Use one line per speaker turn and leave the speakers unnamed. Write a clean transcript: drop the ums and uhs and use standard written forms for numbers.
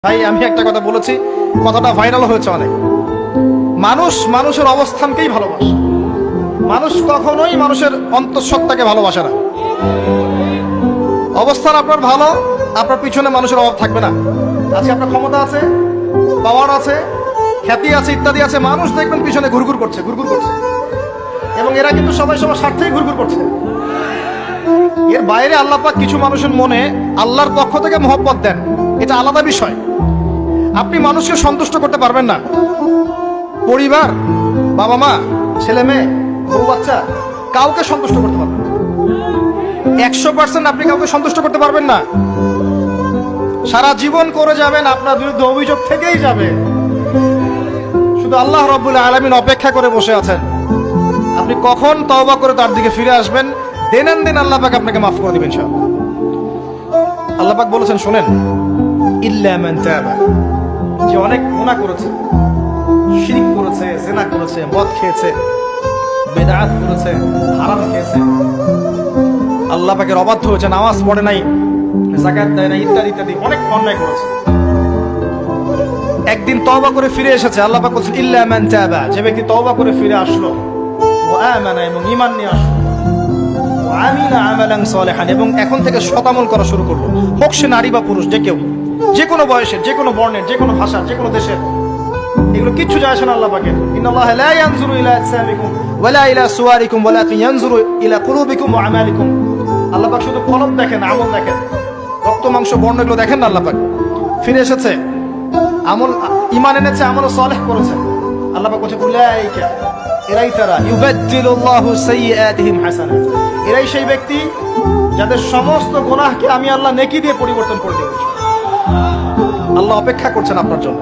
ভাই আমি একটা কথা বলেছি, কথাটা ভাইরাল হয়েছে অনেক। মানুষ মানুষের অবস্থানকেই ভালোবাসে, মানুষ কখনোই মানুষের অন্তঃসত্ত্বাকে ভালোবাসে না। অবস্থান আপনার ভালো, আপনার পিছনে মানুষের অভাব থাকবে না। আজকে আপনার ক্ষমতা আছে, পাওয়ার আছে, খ্যাতি আছে, ইত্যাদি আছে, মানুষ দেখবেন পিছনে ঘুরঘুর করছে, ঘুরঘুর করছে, এবং এরা কিন্তু সবাই সবার স্বার্থেই ঘুরঘুর করছে। এর বাইরে আল্লাহ পাক কিছু মানুষের মনে আল্লাহর পক্ষ থেকে মহব্বত দেন, এটা আলাদা বিষয়। আপনি মানুষকে সন্তুষ্ট করতে পারবেন না। পরিবার, বাবা মা, ছেলে মেয়ে, বউ বাচ্চা, কাউকে সন্তুষ্ট করতে পারবেন না। 100% আপনি কাউকে সন্তুষ্ট করতে পারবেন না। সারা জীবন করে যাবেন, আপনার বিরুদ্ধে অভিযোগ থেকেই যাবে। শুধু আল্লাহ রাব্বুল আলামিন অপেক্ষা করে বসে আছেন, আপনি কখন তওবা করে তার দিকে ফিরে আসবেন। দেন দিন আল্লাহ পাক আপনাকে মাফ করে দিবেন ইনশাআল্লাহ। আল্লাহ পাক বলেছেন শোনেন, ইল্লা মান তাবা, যে অনেক গুনাহ করেছে, শিরক করেছে, জিনা করেছে, মদ খেয়েছে, বেদাত করেছে, হারাম খেয়েছে, আল্লাহ পাকের অবাধ্য হয়েছে, নামাজ পড়ে নাই, যাকাত দেয় না, ইত্যাদি ইত্যাদি অনেক অন্যায় করেছে, একদিন তওবা করে ফিরে এসেছে। আল্লাহ পাক বলেছেন ইল্লা মান তাবা, যে ব্যক্তি তওবা করে ফিরে আসলো, ওয়া আমানা, এবং ঈমান নিয়ে আসলো, ওয়া আমিলা আমালান সালিহান, এবং এখন থেকে সৎ আমল করা শুরু করলো, হোক সে নারী বা পুরুষ, যে কেউ, যে কোনো বয়সের, যে কোনো বর্ণের, যে কোনো ভাষার, যে কোনো দেশের, এগুলো কিচ্ছু যায় আসে না আল্লাহ পাকের। ইন্নাল্লাহা লা ইয়ানজুরু ইলা আজসামিকুম ওয়ালা ইলা সুওয়ারিকুম ওয়ালাকিন ইয়ানজুরু ইলা কুলুবিকুম ওয়া আমালিকুম। আল্লাহ পাক শুধু কলব দেখেন, আমল দেখেন, রক্ত মাংস বর্ণ এগুলো দেখেন না। আল্লাহ পাক ফিরে এসেছে, আমল, ঈমান এনেছে, আমল সালেহ করেছে। আল্লাহ পাক বলেছে উলাইকা, এরাই তারা, ইউবাদদিলুল্লাহু সাইয়্যাতিহিম হাসানাত, এরাই সেই ব্যক্তি যাদের সমস্ত গুনাহকে আমি আল্লাহ নেকি দিয়ে পরিবর্তন করে দেব। আল্লাহ অপেক্ষা করছেন আপনার জন্য।